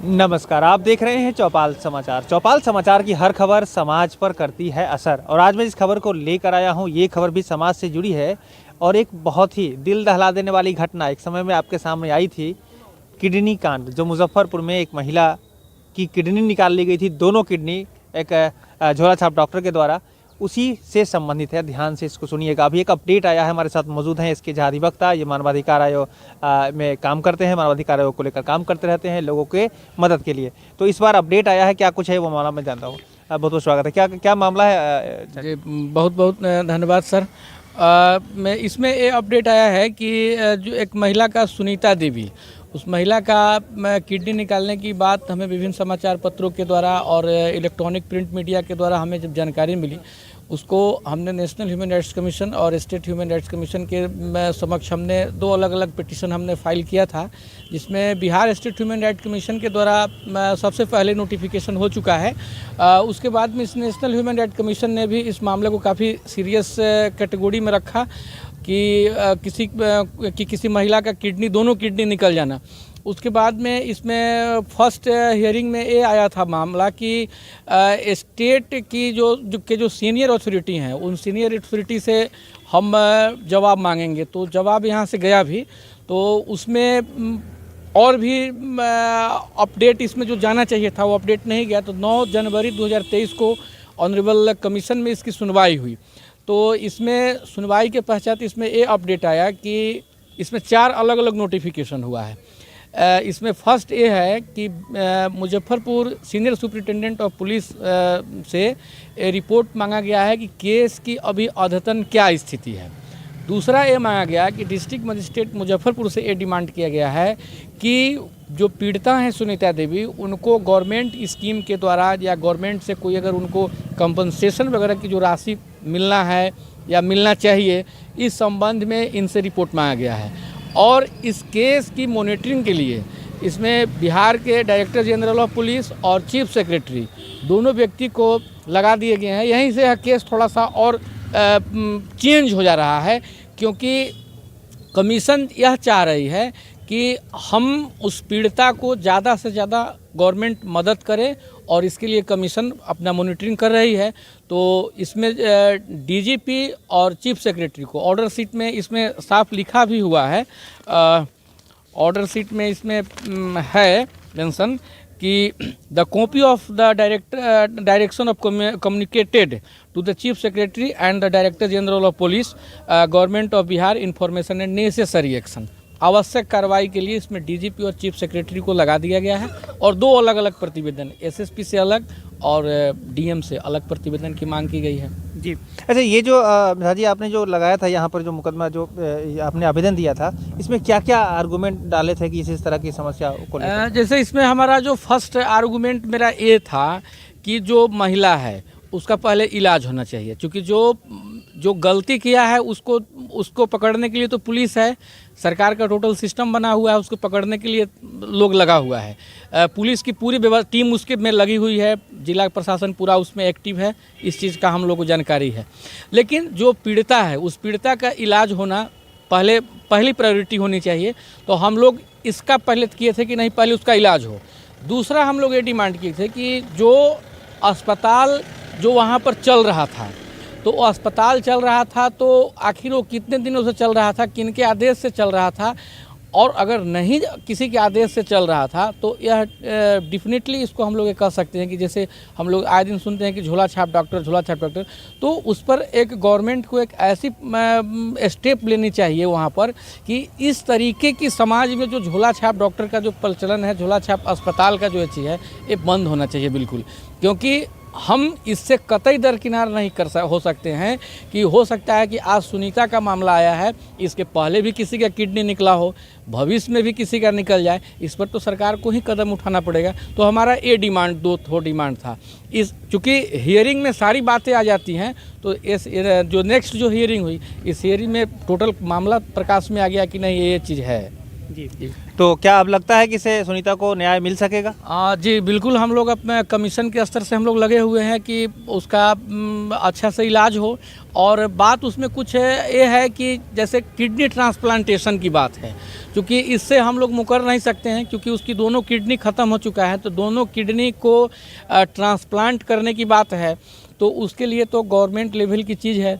नमस्कार, आप देख रहे हैं चौपाल समाचार। चौपाल समाचार की हर खबर समाज पर करती है असर और आज मैं इस खबर को लेकर आया हूं। ये खबर भी समाज से जुड़ी है और एक बहुत ही दिल दहला देने वाली घटना एक समय में आपके सामने आई थी। किडनी कांड, जो मुजफ्फरपुर में एक महिला की किडनी निकाल ली गई थी, दोनों किडनी एक झोला छाप डॉक्टर के द्वारा, उसी से संबंधित है। ध्यान से इसको सुनिएगा। अभी एक अपडेट आया है, हमारे साथ मौजूद हैं इसके जहाँ अधिवक्ता, ये मानवाधिकार आयोग में काम करते हैं, मानवाधिकार आयोग को लेकर काम करते रहते हैं लोगों के मदद के लिए। तो इस बार अपडेट आया है, क्या कुछ है वो मामला मैं जानता हूँ। बहुत बहुत स्वागत है। क्या क्या मामला है? जी, बहुत बहुत धन्यवाद सर। मैं इसमें ये अपडेट आया है कि जो एक महिला का सुनीता देवी, उस महिला का किडनी निकालने की बात हमें विभिन्न समाचार पत्रों के द्वारा और इलेक्ट्रॉनिक प्रिंट मीडिया के द्वारा हमें जब जानकारी मिली, उसको हमने नेशनल ह्यूमन राइट्स कमीशन और स्टेट ह्यूमन राइट्स कमीशन के समक्ष हमने दो अलग अलग पिटीशन हमने फाइल किया था, जिसमें Bihar state human rights commission के द्वारा सबसे पहले नोटिफिकेशन हो चुका है। उसके बाद में इस नेशनल ह्यूमन राइट्स कमीशन ने भी इस मामले को काफ़ी सीरियस कैटेगरी में रखा कि किसी महिला का किडनी, दोनों किडनी निकल जाना। उसके बाद में इसमें फर्स्ट हियरिंग में ये आया था मामला कि स्टेट की जो सीनियर अथॉरिटी हैं, उन सीनियर अथॉरिटी से हम जवाब मांगेंगे। तो जवाब यहाँ से गया भी, तो उसमें और भी अपडेट इसमें जो जाना चाहिए था वो अपडेट नहीं गया। तो 9 जनवरी 2023 को ऑनरेबल कमीशन में इसकी सुनवाई हुई। तो इसमें सुनवाई के पश्चात इसमें ये अपडेट आया कि इसमें 4 अलग अलग नोटिफिकेशन हुआ है। इसमें फर्स्ट ये है कि Muzaffarpur senior superintendent of police से रिपोर्ट मांगा गया है कि केस की अभी अद्यतन क्या स्थिति है। दूसरा ये मांगा गया कि डिस्ट्रिक्ट मजिस्ट्रेट मुजफ्फरपुर से ये डिमांड किया गया है कि जो पीड़िता हैं सुनीता देवी, उनको गवर्नमेंट स्कीम के द्वारा या गवर्नमेंट से कोई अगर उनको कंपनसेशन वगैरह की जो राशि मिलना है या मिलना चाहिए, इस संबंध में इनसे रिपोर्ट मांगा गया है। और इस केस की मॉनिटरिंग के लिए इसमें बिहार के डायरेक्टर जनरल ऑफ पुलिस और चीफ सेक्रेटरी दोनों व्यक्ति को लगा दिए गए हैं। यहीं से यह केस थोड़ा सा और चेंज हो जा रहा है, क्योंकि कमीशन यह चाह रही है कि हम उस पीड़िता को ज़्यादा से ज़्यादा गवर्नमेंट मदद करे और इसके लिए कमीशन अपना मॉनिटरिंग कर रही है। तो इसमें डीजीपी और चीफ सेक्रेटरी को ऑर्डर शीट में इसमें साफ लिखा भी हुआ है। ऑर्डर शीट में इसमें है मेंशन कि the copy of the direction of communicated to the chief secretary and the director general of police government of Bihar information and necessary action. आवश्यक कार्रवाई के लिए इसमें डीजीपी और चीफ सेक्रेटरी को लगा दिया गया है और 2 अलग अलग प्रतिवेदन, एसएसपी से अलग और डीएम से अलग प्रतिवेदन की मांग की गई है। जी, अच्छा, ये जो जी आपने जो लगाया था यहाँ पर, जो मुकदमा जो आपने आवेदन दिया था, इसमें क्या क्या आर्गूमेंट डाले थे कि इस तरह की समस्या को लेकर? जैसे इसमें हमारा जो फर्स्ट आर्गूमेंट मेरा ये था कि जो महिला है उसका पहले इलाज होना चाहिए, क्योंकि जो गलती किया है उसको पकड़ने के लिए तो पुलिस है, सरकार का टोटल सिस्टम बना हुआ है, उसको पकड़ने के लिए लोग लगा हुआ है। पुलिस की पूरी टीम उसके में लगी हुई है, जिला प्रशासन पूरा उसमें एक्टिव है, इस चीज़ का हम लोग को जानकारी है। लेकिन जो पीड़िता है, उस पीड़िता का इलाज होना पहली प्रायोरिटी होनी चाहिए। तो हम लोग इसका पहले किए थे कि नहीं, पहले उसका इलाज हो। दूसरा हम लोग ये डिमांड किए थे कि जो अस्पताल जो वहाँ पर चल रहा था, तो अस्पताल चल रहा था तो आखिर वो कितने दिनों से चल रहा था, किनके आदेश से चल रहा था, और अगर नहीं किसी के आदेश से चल रहा था तो यह डेफिनेटली इसको हम लोग ये कह सकते हैं कि जैसे हम लोग आए दिन सुनते हैं कि झोला छाप डॉक्टर, तो उस पर एक गवर्नमेंट को एक ऐसी स्टेप लेनी चाहिए वहाँ पर कि इस तरीके की समाज में जो झोला छाप डॉक्टर का जो प्रचलन है, झोला छाप अस्पताल का जो चीज़ है, ये बंद होना चाहिए बिल्कुल। क्योंकि हम इससे कतई दरकिनार नहीं हो सकते हैं कि हो सकता है कि आज सुनीता का मामला आया है, इसके पहले भी किसी का किडनी निकला हो, भविष्य में भी किसी का निकल जाए। इस पर तो सरकार को ही कदम उठाना पड़ेगा। तो हमारा ये डिमांड, 2 डिमांड था। चूँकि हियरिंग में सारी बातें आ जाती हैं, तो इस जो नेक्स्ट जो हियरिंग हुई, इस हियरिंग में टोटल मामला प्रकाश में आ गया कि नहीं ये चीज़ है। जी। तो क्या अब लगता है कि इसे सुनीता को न्याय मिल सकेगा? जी बिल्कुल, हम लोग अपने कमीशन के स्तर से हम लोग लगे हुए हैं कि उसका अच्छा से इलाज हो। और बात उसमें कुछ ये है कि जैसे किडनी ट्रांसप्लांटेशन की बात है, क्योंकि इससे हम लोग मुकर नहीं सकते हैं, क्योंकि उसकी दोनों किडनी ख़त्म हो चुका है, तो दोनों किडनी को ट्रांसप्लांट करने की बात है। तो उसके लिए तो गवर्नमेंट लेवल की चीज़ है।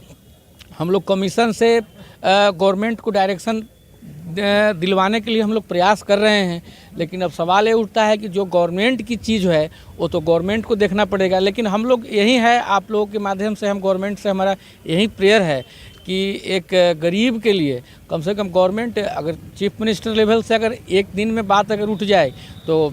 हम लोग कमीशन से गवर्नमेंट को डायरेक्शन दिलवाने के लिए हम लोग प्रयास कर रहे हैं, लेकिन अब सवाल ये उठता है कि जो गवर्नमेंट की चीज़ है वो तो गवर्नमेंट को देखना पड़ेगा। लेकिन हम लोग यही है, आप लोगों के माध्यम से हम गवर्नमेंट से हमारा यही प्रेयर है कि एक गरीब के लिए कम से कम गवर्नमेंट, अगर चीफ मिनिस्टर लेवल से अगर एक दिन में बात अगर उठ जाए तो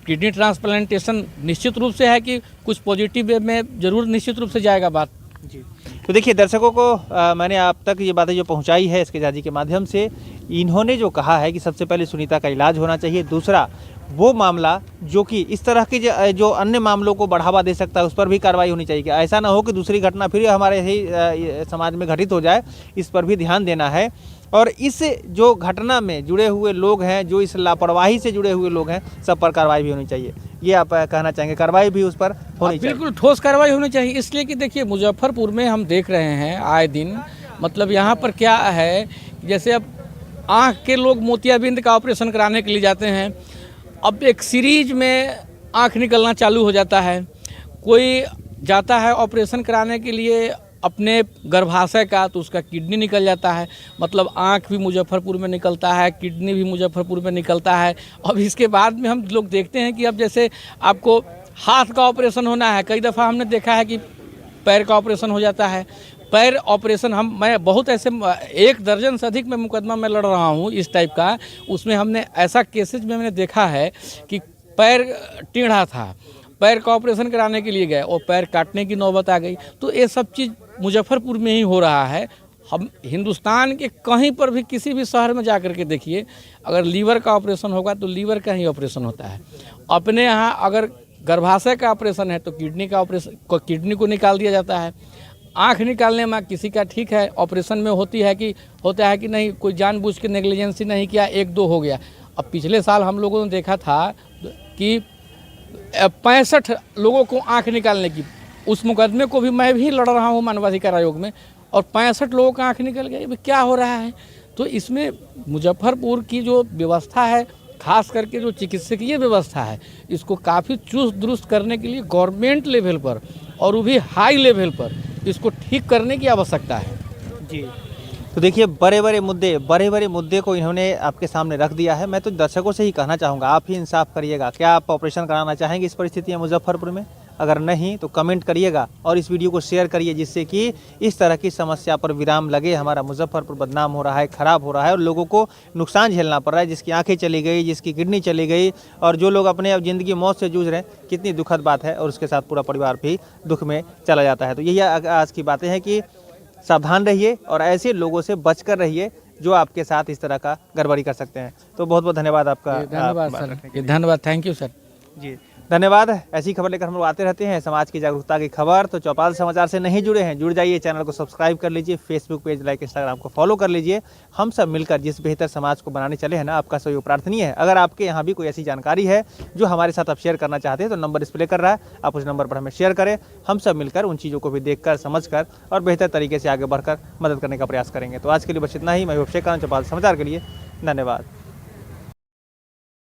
किडनी ट्रांसप्लांटेशन निश्चित रूप से है कि कुछ पॉजिटिव वे में ज़रूर निश्चित रूप से जाएगा बात। जी। तो देखिए दर्शकों को मैंने आप तक ये बातें जो पहुंचाई है इसके जाजी के माध्यम से, इन्होंने जो कहा है कि सबसे पहले सुनीता का इलाज होना चाहिए, दूसरा वो मामला जो कि इस तरह के जो अन्य मामलों को बढ़ावा दे सकता है उस पर भी कार्रवाई होनी चाहिए, कि ऐसा ना हो कि दूसरी घटना फिर हमारे ही समाज में घटित हो जाए, इस पर भी ध्यान देना है। और इस जो घटना में जुड़े हुए लोग हैं, जो इस लापरवाही से जुड़े हुए लोग हैं, सब पर कार्रवाई भी होनी चाहिए। ये आप कहना चाहेंगे, कार्रवाई भी उस पर होनी चाहिए? बिल्कुल ठोस कार्रवाई होनी चाहिए, इसलिए कि देखिए मुजफ्फरपुर में हम देख रहे हैं आए दिन, मतलब यहाँ पर क्या है, जैसे अब आँख के लोग मोतियाबिंद का ऑपरेशन कराने के लिए जाते हैं, अब एक सीरीज में आँख निकलना चालू हो जाता है। कोई जाता है ऑपरेशन कराने के लिए अपने गर्भाशय का, तो उसका किडनी निकल जाता है, मतलब आँख भी मुजफ्फरपुर में निकलता है, किडनी भी मुजफ्फरपुर में निकलता है। अब इसके बाद में हम लोग देखते हैं कि अब जैसे आपको हाथ का ऑपरेशन होना है, कई दफ़ा हमने देखा है कि पैर का ऑपरेशन हो जाता है। पैर ऑपरेशन मैं बहुत ऐसे 1 दर्जन से अधिक में मुकदमा मैं लड़ रहा हूँ इस टाइप का, उसमें हमने ऐसा केसेज में मैंने देखा है कि पैर टेढ़ा था, पैर का ऑपरेशन कराने के लिए गए और पैर काटने की नौबत आ गई। तो ये सब चीज़ मुजफ्फरपुर में ही हो रहा है। हम हिंदुस्तान के कहीं पर भी किसी भी शहर में जा कर के देखिए, अगर लीवर का ऑपरेशन होगा तो लीवर का ही ऑपरेशन होता है। अपने यहाँ अगर गर्भाशय का ऑपरेशन है तो किडनी का ऑपरेशन, किडनी को निकाल दिया जाता है। आँख निकालने में किसी का ठीक है ऑपरेशन में होता है कि नहीं, कोई जानबूझ के नेग्लिजेंसी नहीं किया, 1-2 हो गया। अब पिछले साल हम लोगों ने देखा था कि 65 लोगों को आँख निकालने की, उस मुकदमे को भी मैं भी लड़ रहा हूँ मानवाधिकार आयोग में, और 65 लोगों का आँख निकल गई। ये क्या हो रहा है? तो इसमें मुजफ्फरपुर की जो व्यवस्था है, खास करके जो चिकित्सकीय व्यवस्था है, इसको काफ़ी चुस्त दुरुस्त करने के लिए गवर्नमेंट लेवल पर और वो भी हाई लेवल पर इसको ठीक करने की आवश्यकता है। जी। तो देखिए बड़े बड़े मुद्दे को इन्होंने आपके सामने रख दिया है। मैं तो दर्शकों से ही कहना चाहूँगा, आप ही इंसाफ करिएगा। क्या आप ऑपरेशन कराना चाहेंगे इस परिस्थिति में मुजफ्फरपुर में? अगर नहीं तो कमेंट करिएगा और इस वीडियो को शेयर करिए, जिससे कि इस तरह की समस्या पर विराम लगे। हमारा मुजफ्फरपुर बदनाम हो रहा है, ख़राब हो रहा है और लोगों को नुकसान झेलना पड़ रहा है, जिसकी आंखें चली गई, जिसकी किडनी चली गई, और जो लोग अपने अब ज़िंदगी मौत से जूझ रहे हैं। कितनी दुखद बात है, और उसके साथ पूरा परिवार भी दुख में चला जाता है। तो यही आज की बातें हैं कि सावधान रहिए और ऐसे लोगों से बचकर रहिए जो आपके साथ इस तरह का गड़बड़ी कर सकते हैं। तो बहुत बहुत धन्यवाद आपका। धन्यवाद सर, धन्यवाद, थैंक यू सर। जी धन्यवाद। ऐसी खबर लेकर हम लोग आते रहते हैं, समाज की जागरूकता की खबर। तो चौपाल समाचार से नहीं जुड़े हैं, जुड़ जाइए, चैनल को सब्सक्राइब कर लीजिए, फेसबुक पेज लाइक, इंस्टाग्राम को फॉलो कर लीजिए। हम सब मिलकर जिस बेहतर समाज को बनाने चले हैं ना, आपका सहयोग प्रार्थनीय है। अगर आपके यहाँ भी कोई ऐसी जानकारी है जो हमारे साथ आप शेयर करना चाहते हैं तो नंबर डिस्प्ले कर रहा है, आप उस नंबर पर हमें शेयर करें। हम सब मिलकर उन चीज़ों को भी देखकर, समझकर और बेहतर तरीके से आगे बढ़कर मदद करने का प्रयास करेंगे। तो आज के लिए बस इतना ही। मैं अभिषेक, चौपाल समाचार के लिए धन्यवाद।